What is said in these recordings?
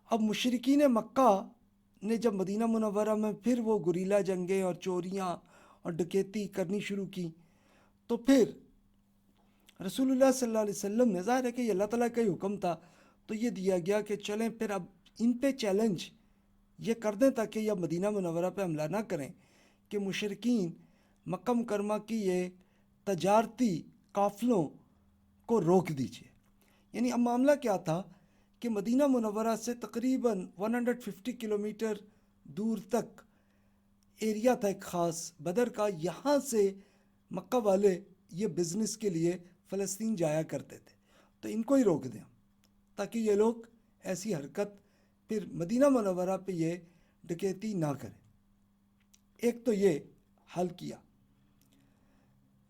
اب مشرکین مکہ نے جب مدینہ منورہ میں پھر وہ گریلا جنگیں اور چوریاں اور ڈکیتی کرنی شروع کی، تو پھر رسول اللہ صلی اللہ علیہ وسلم نے، ظاہر ہے کہ یہ اللہ تعالیٰ کا ہی حکم تھا، تو یہ دیا گیا کہ چلیں پھر اب ان پہ چیلنج یہ کر دیں تاکہ یہ مدینہ منورہ پہ حملہ نہ کریں، کہ مشرکین مکہ مکرمہ کی یہ تجارتی قافلوں کو روک دیجیے۔ یعنی اب معاملہ کیا تھا کہ مدینہ منورہ سے تقریباً 150 کلومیٹر دور تک ایریا تھا ایک خاص بدر کا، یہاں سے مکہ والے یہ بزنس کے لیے فلسطین جایا کرتے تھے، تو ان کو ہی روک دیں تاکہ یہ لوگ ایسی حرکت پھر مدینہ منورہ پہ یہ ڈکیتی نہ کریں۔ ایک تو یہ حل کیا۔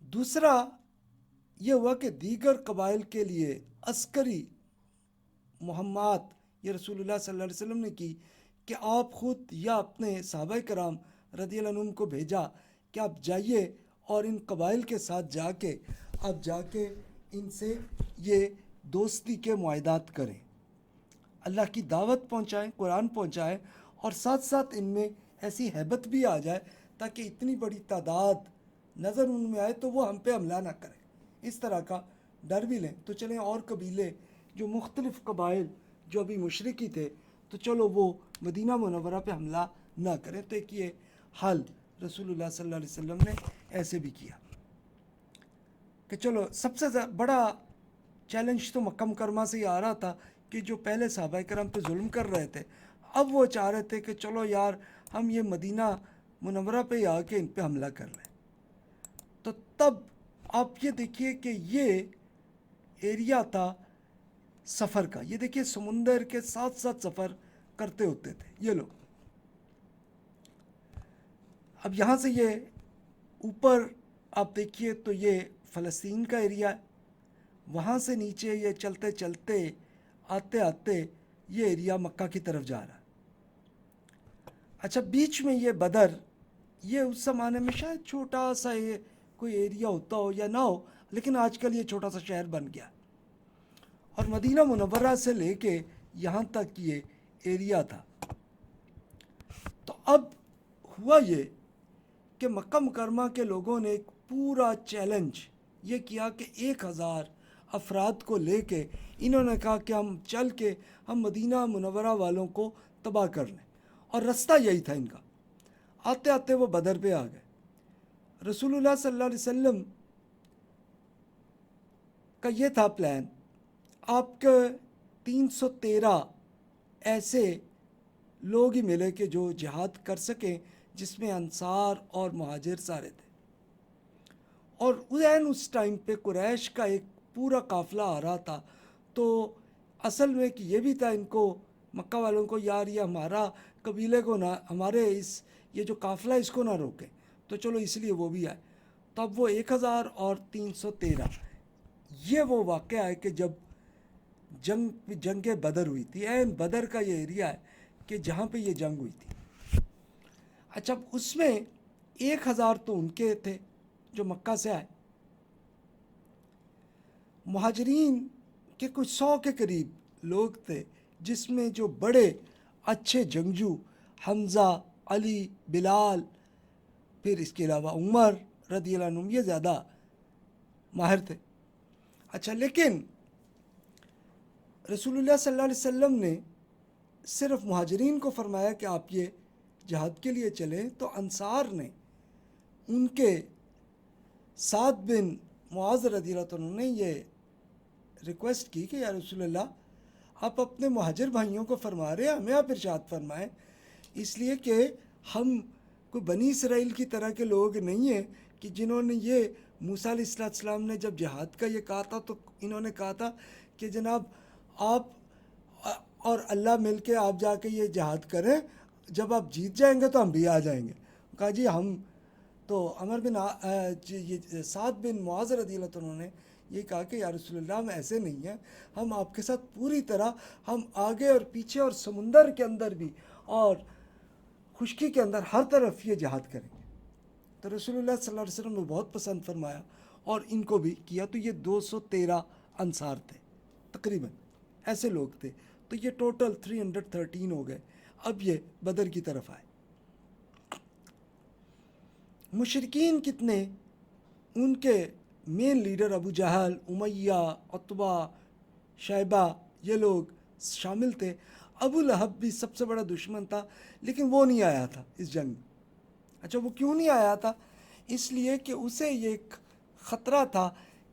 دوسرا یہ ہوا کہ دیگر قبائل کے لیے عسکری مہمات یہ رسول اللہ صلی اللہ علیہ وسلم نے کی، کہ آپ خود یا اپنے صحابہ کرام رضی اللہ عنہم کو بھیجا کہ آپ جائیے اور ان قبائل کے ساتھ جا کے ان سے یہ دوستی کے معاہدات کریں، اللہ کی دعوت پہنچائیں، قرآن پہنچائیں، اور ساتھ ساتھ ان میں ایسی ہیبت بھی آ جائے تاکہ اتنی بڑی تعداد نظر ان میں آئے تو وہ ہم پہ حملہ نہ کریں، اس طرح کا ڈر بھی لیں۔ تو چلیں اور قبیلے جو مختلف قبائل جو ابھی مشرکی تھے، تو چلو وہ مدینہ منورہ پہ حملہ نہ کریں، تو ایک یہ حل رسول اللہ صلی اللہ علیہ وسلم نے ایسے بھی کیا کہ چلو سب سے بڑا چیلنج تو مکہ مکرمہ سے یہ آ رہا تھا کہ جو پہلے صحابہ کرام پہ ظلم کر رہے تھے، اب وہ چاہ رہے تھے کہ چلو یار ہم یہ مدینہ منورہ پہ ہی آ کے ان پہ حملہ کر لیں۔ تو تب آپ یہ دیکھیے کہ یہ ایریا تھا سفر کا، یہ دیکھیے سمندر کے ساتھ ساتھ سفر کرتے ہوتے تھے یہ لوگ۔ اب یہاں سے یہ اوپر آپ دیکھیے تو یہ فلسطین کا ایریا ہے، وہاں سے نیچے یہ چلتے چلتے آتے آتے یہ ایریا مکہ کی طرف جا رہا ہے۔ اچھا، بیچ میں یہ بدر، یہ اس زمانے میں شاید چھوٹا سا یہ کوئی ایریا ہوتا ہو یا نہ ہو، لیکن آج کل یہ چھوٹا سا شہر بن گیا، اور مدینہ منورہ سے لے کے یہاں تک یہ ایریا تھا۔ تو اب ہوا یہ کہ مکہ مکرمہ کے لوگوں نے ایک پورا چیلنج یہ کیا کہ 1000 افراد کو لے کے انہوں نے کہا کہ ہم چل کے ہم مدینہ منورہ والوں کو تباہ کر لیں، اور رستہ یہی تھا ان کا۔ آتے آتے وہ بدر پہ آ گئے۔ رسول اللہ صلی اللہ علیہ وسلم کا یہ تھا پلان، آپ کے 313 ایسے لوگ ہی ملے کہ جو جہاد کر سکیں، جس میں انصار اور مہاجر سارے تھے، اور اس ٹائم پہ قریش کا ایک پورا قافلہ آ رہا تھا۔ تو اصل میں کہ یہ بھی تھا ان کو مکہ والوں کو، یار یہ ہمارا قبیلے کو نہ، ہمارے یہ جو قافلہ اس کو نہ روکیں، تو چلو اس لیے وہ بھی آئے۔ تو اب وہ 1000 اور 313 یہ وہ واقعہ ہے کہ جب جنگ بدر ہوئی تھی، بدر کا یہ ایریا ہے کہ جہاں پہ یہ جنگ ہوئی تھی۔ اچھا، اب اس میں 1000 تو ان کے تھے جو مکہ سے آئے، مہاجرین کے کچھ 100 کے قریب لوگ تھے، جس میں جو بڑے اچھے جنگجو حمزہ، علی، بلال، پھر اس کے علاوہ عمر رضی اللہ عنہ، یہ زیادہ ماہر تھے۔ اچھا، لیکن رسول اللہ صلی اللہ علیہ وسلم نے صرف مہاجرین کو فرمایا کہ آپ یہ جہاد کے لیے چلیں، تو انصار نے ان کے سعد بن معاذ رضی اللہ عنہ نے یہ ریکویسٹ کی کہ یا رسول اللہ آپ اپنے مہاجر بھائیوں کو فرما رہے ہیں، ہمیں آپ ارشاد فرمائیں، اس لیے کہ ہم کوئی بنی اسرائیل کی طرح کے لوگ نہیں ہیں کہ جنہوں نے یہ موسیٰ علیہ السلام نے جب جہاد کا یہ کہا تھا تو انہوں نے کہا تھا کہ جناب آپ اور اللہ مل کے آپ جا کے یہ جہاد کریں، جب آپ جیت جائیں گے تو ہم بھی آ جائیں گے۔ کہا جی ہم تو عمر بن سعد بن معاذ رضی اللہ عنہ نے یہ کہا کہ یا رسول اللہ ہم ایسے نہیں ہیں، ہم آپ کے ساتھ پوری طرح، ہم آگے اور پیچھے اور سمندر کے اندر بھی اور خشکی کے اندر ہر طرف یہ جہاد کریں گے۔ تو رسول اللہ صلی اللہ علیہ وسلم نے بہت پسند فرمایا اور ان کو بھی کیا۔ تو یہ 213 انصار تھے تقریباً، ایسے لوگ تھے۔ تو یہ ٹوٹل 313 ہو گئے. اب یہ بدر کی طرف آئے. مشرکین کتنے؟ ان کے مین لیڈر ابو جہل، امیہ، عتبہ، شیبہ، یہ لوگ شامل تھے. ابو لہب بھی سب سے بڑا دشمن تھا، لیکن وہ نہیں آیا تھا اس جنگ میں. اچھا وہ کیوں نہیں آیا تھا؟ اس لیے کہ اسے یہ ایک خطرہ تھا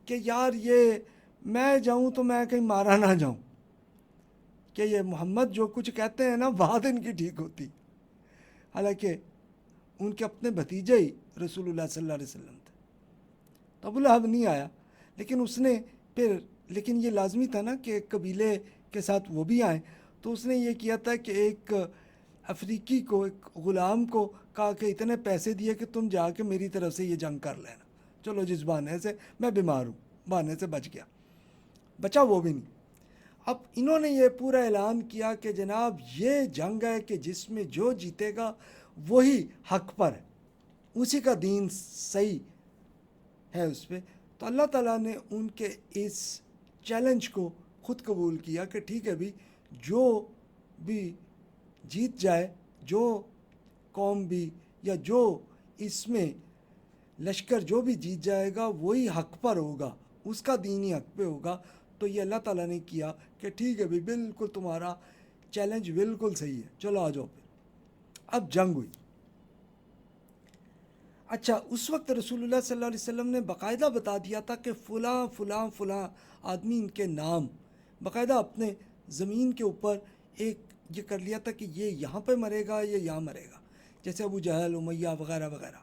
کہ یار یہ میں جاؤں تو میں کہیں مارا نہ جاؤں، کہ یہ محمد جو کچھ کہتے ہیں نا بات ان کی ٹھیک ہوتی. حالانکہ ان کے اپنے بھتیجے ہی رسول اللہ صلی اللہ علیہ وسلم تھے. تو ابو لہب نہیں آیا، لیکن اس نے پھر لیکن یہ لازمی تھا نا کہ ایک قبیلے کے ساتھ وہ بھی آئیں. تو اس نے یہ کیا تھا کہ ایک افریقی کو، ایک غلام کو کہا کہ اتنے پیسے دیے کہ تم جا کے میری طرف سے یہ جنگ کر لینا. چلو جس بہانے سے میں بیمار ہوں، بہانے سے بچ گیا. بچا وہ بھی نہیں. اب انہوں نے یہ پورا اعلان کیا کہ جناب یہ جنگ ہے کہ جس میں جو جیتے گا وہی حق پر ہے، اسی کا دین صحیح ہے اس پہ. تو اللہ تعالیٰ نے ان کے اس چیلنج کو خود قبول کیا کہ ٹھیک ہے بھی، جو بھی جیت جائے، جو قوم بھی یا جو اس میں لشکر جو بھی جیت جائے گا وہی حق پر ہوگا، اس کا دینی حق پہ ہوگا. تو یہ اللہ تعالیٰ نے کیا کہ ٹھیک ہے بھی، بالکل تمہارا چیلنج بالکل صحیح ہے، چلو آ جاؤ پھر. اب جنگ ہوئی. اچھا اس وقت رسول اللہ صلی اللہ علیہ وسلم نے باقاعدہ بتا دیا تھا کہ فلاں فلاں فلاں آدمی، ان کے نام باقاعدہ اپنے زمین کے اوپر ایک یہ کر لیا تھا کہ یہ یہاں پہ مرے گا، یہ یہاں مرے گا، جیسے ابو جہل، امیہ وغیرہ وغیرہ.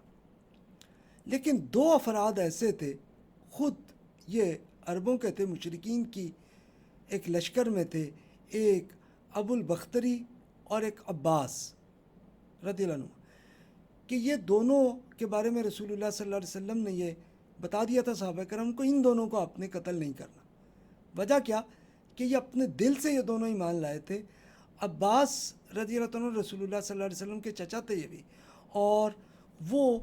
لیکن دو افراد ایسے تھے، خود یہ عربوں کے تھے، مشرکین کی ایک لشکر میں تھے، ایک ابو البختری اور ایک عباس رضی اللہ عنہ، کہ یہ دونوں کے بارے میں رسول اللہ صلی اللہ علیہ وسلم نے یہ بتا دیا تھا صحابہ کرام کو، ان دونوں کو آپ نے قتل نہیں کرنا. وجہ کیا؟ کہ یہ اپنے دل سے یہ دونوں ایمان لائے تھے. عباس رضی اللہ عنہ رسول اللہ صلی اللہ علیہ وسلم کے چچا تھے یہ بھی، اور وہ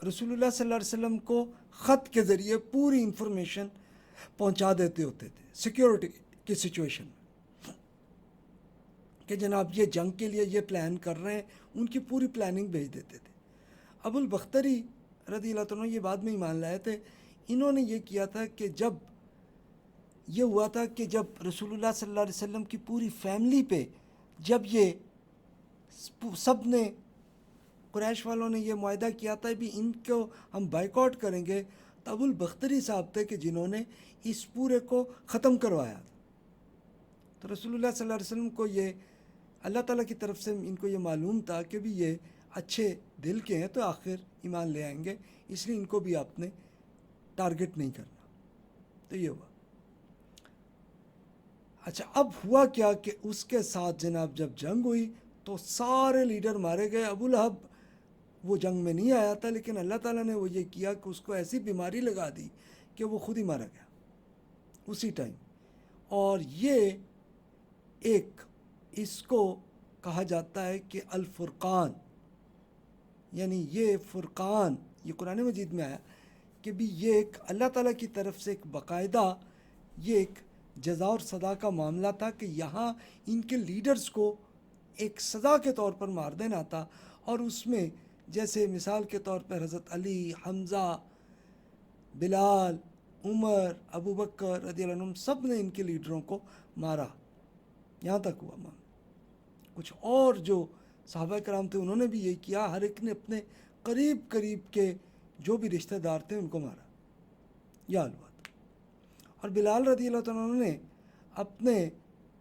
رسول اللہ صلی اللہ علیہ وسلم کو خط کے ذریعے پوری انفارمیشن پہنچا دیتے ہوتے تھے سیکیورٹی کی سچویشن میں، کہ جناب یہ جنگ کے لیے یہ پلان کر رہے ہیں، ان کی پوری پلاننگ بھیج دیتے تھے. ابو البختری رضی اللہ عنہ یہ بعد میں ایمان لائے تھے. انہوں نے یہ کیا تھا کہ جب یہ ہوا تھا کہ جب رسول اللہ صلی اللہ علیہ وسلم کی پوری فیملی پہ جب یہ سب نے قریش والوں نے یہ معاہدہ کیا تھا بھی ان کو ہم بائیکاٹ کریں گے، تو ابو البختری صاحب تھے کہ جنہوں نے اس پورے کو ختم کروایا تھا. تو رسول اللہ صلی اللہ علیہ وسلم کو یہ اللہ تعالیٰ کی طرف سے ان کو یہ معلوم تھا کہ بھی یہ اچھے دل کے ہیں تو آخر ایمان لے آئیں گے، اس لیے ان کو بھی آپ نے ٹارگٹ نہیں کرنا. تو یہ ہوا. اچھا اب ہوا کیا کہ اس کے ساتھ جناب جب جنگ ہوئی تو سارے لیڈر مارے گئے. ابو لہب وہ جنگ میں نہیں آیا تھا، لیکن اللہ تعالیٰ نے وہ یہ کیا کہ اس کو ایسی بیماری لگا دی کہ وہ خود ہی مارا گیا اسی ٹائم. اور یہ ایک اس کو کہا جاتا ہے کہ الفرقان، یعنی یہ فرقان، یہ قرآن مجید میں آیا کہ بھی یہ ایک اللہ تعالیٰ کی طرف سے ایک باقاعدہ یہ ایک جزا اور سزا کا معاملہ تھا کہ یہاں ان کے لیڈرز کو ایک سزا کے طور پر مار دینا تھا. اور اس میں جیسے مثال کے طور پر حضرت علی، حمزہ، بلال، عمر، ابو بکر رضی اللہ عنہم سب نے ان کے لیڈروں کو مارا. یہاں تک ہوا معاملہ. کچھ اور جو صحابہ کرام تھے انہوں نے بھی یہ کیا، ہر ایک نے اپنے قریب قریب کے جو بھی رشتہ دار تھے ان کو مارا. یہ حال ہوا تھا. اور بلال رضی اللہ عنہ نے اپنے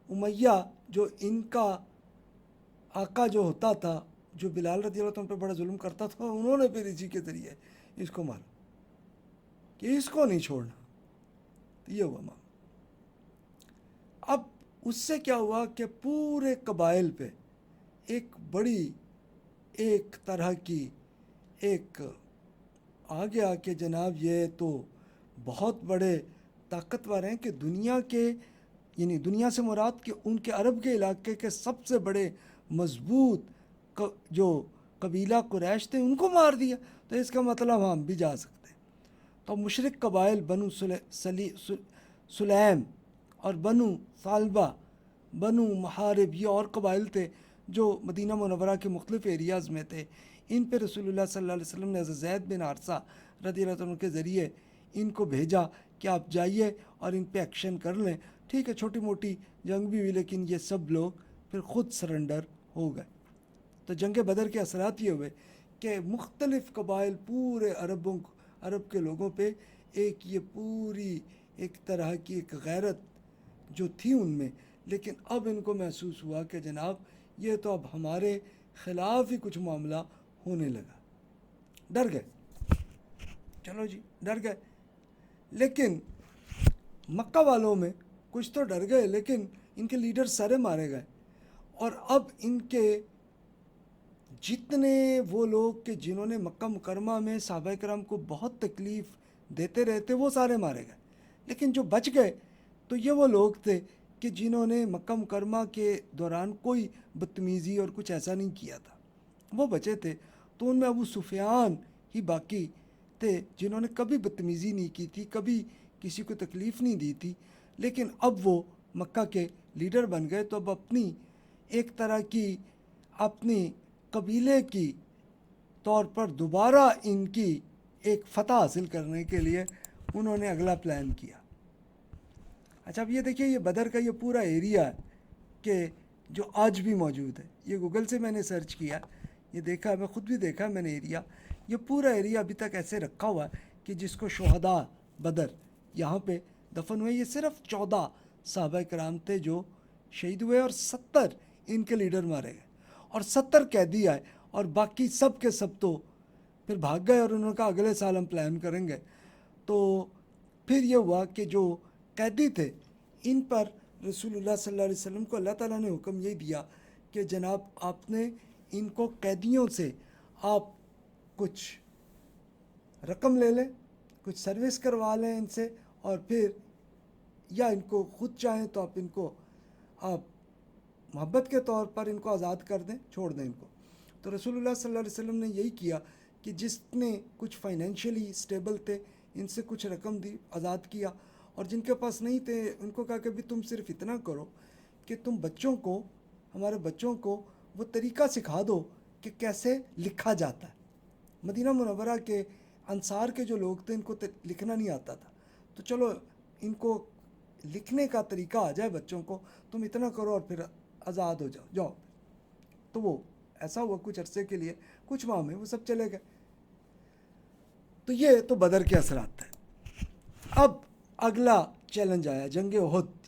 امیہ جو ان کا آقا جو ہوتا تھا، جو بلال رضی اللہ عنہ پہ بڑا ظلم کرتا تھا، انہوں نے پھر اسی کے ذریعے اس کو مارا کہ اس کو نہیں چھوڑنا. تو یہ ہوا معاملہ. اب اس سے کیا ہوا کہ پورے قبائل پہ ایک بڑی ایک طرح کی ایک آ گیا کہ جناب یہ تو بہت بڑے طاقتور ہیں، کہ دنیا کے یعنی دنیا سے مراد کہ ان کے عرب کے علاقے کے سب سے بڑے مضبوط جو قبیلہ قریش تھے ان کو مار دیا، تو اس کا مطلب ہم بھی جا سکتے ہیں. تو مشرک قبائل بنو سلیم اور بنو ثعلبہ بنو محارب، یہ اور قبائل تھے جو مدینہ منورہ کے مختلف ایریاز میں تھے. ان پہ رسول اللہ صلی اللہ علیہ وسلم نے حضرت زید بن حارثہ رضی اللہ عنہ کے ذریعے ان کو بھیجا کہ آپ جائیے اور ان پہ ایکشن کر لیں. ٹھیک ہے، چھوٹی موٹی جنگ بھی ہوئی، لیکن یہ سب لوگ پھر خود سرنڈر ہو گئے. تو جنگ بدر کے اثرات یہ ہوئے کہ مختلف قبائل پورے عرب کے لوگوں پہ یہ پوری ایک طرح کی ایک غیرت جو تھی ان میں، لیکن اب ان کو محسوس ہوا کہ جناب یہ تو اب ہمارے خلاف ہی کچھ معاملہ ہونے لگا. ڈر گئے، چلو جی ڈر گئے. لیکن مکہ والوں میں کچھ تو ڈر گئے، لیکن ان کے لیڈر سارے مارے گئے. اور اب ان کے جتنے وہ لوگ کہ جنہوں نے مکہ مکرمہ میں صحابہ کرام کو بہت تکلیف دیتے رہتے، وہ سارے مارے گئے. لیکن جو بچ گئے تو یہ وہ لوگ تھے کہ جنہوں نے مکہ مکرمہ کے دوران کوئی بدتمیزی اور کچھ ایسا نہیں کیا تھا، وہ بچے تھے. تو ان میں ابو سفیان ہی باقی تھے جنہوں نے کبھی بدتمیزی نہیں کی تھی، کبھی کسی کو تکلیف نہیں دی تھی. لیکن اب وہ مکہ کے لیڈر بن گئے، تو اب اپنی ایک طرح کی اپنی قبیلے کی طور پر دوبارہ ان کی ایک فتح حاصل کرنے کے لیے انہوں نے اگلا پلان کیا. اچھا اب یہ دیکھیے، یہ بدر کا یہ پورا ایریا ہے کہ جو آج بھی موجود ہے. یہ گوگل سے میں نے سرچ کیا، یہ دیکھا، میں خود بھی دیکھا میں نے ایریا. یہ پورا ایریا ابھی تک ایسے رکھا ہوا ہے کہ جس کو شہداء بدر یہاں پہ دفن ہوئے. یہ صرف 14 صحابہ کرام تھے جو شہید ہوئے، اور 70 ان کے لیڈر مارے گئے، اور 70 قیدی آئے، اور باقی سب کے سب تو پھر بھاگ گئے، اور انہوں نے کہا اگلے سال ہم پلان کریں گے. تو پھر یہ ہوا کہ جو قیدی تھے ان پر رسول اللہ صلی اللہ علیہ وسلم کو اللہ تعالیٰ نے حکم یہ دیا کہ جناب آپ نے ان کو قیدیوں سے آپ کچھ رقم لے لیں، کچھ سروس کروا لیں ان سے، اور پھر یا ان کو خود چاہیں تو آپ ان کو آپ محبت کے طور پر ان کو آزاد کر دیں، چھوڑ دیں ان کو. تو رسول اللہ صلی اللہ علیہ وسلم نے یہی کیا کہ جس نے کچھ فائنینشلی اسٹیبل تھے ان سے کچھ رقم دی، آزاد کیا، اور جن کے پاس نہیں تھے ان کو کہا کہ بھی تم صرف اتنا کرو کہ تم بچوں کو، ہمارے بچوں کو وہ طریقہ سکھا دو کہ کیسے لکھا جاتا ہے. مدینہ منورہ کے انصار کے جو لوگ تھے ان کو لکھنا نہیں آتا تھا، تو چلو ان کو لکھنے کا طریقہ آ جائے بچوں کو، تم اتنا کرو اور پھر آزاد ہو جاؤ. تو وہ ایسا ہوا کچھ عرصے کے لیے، کچھ ماہ میں وہ سب چلے گئے. تو یہ تو بدر کے اثرات تھے. اب اگلا چیلنج آیا، جنگ احد.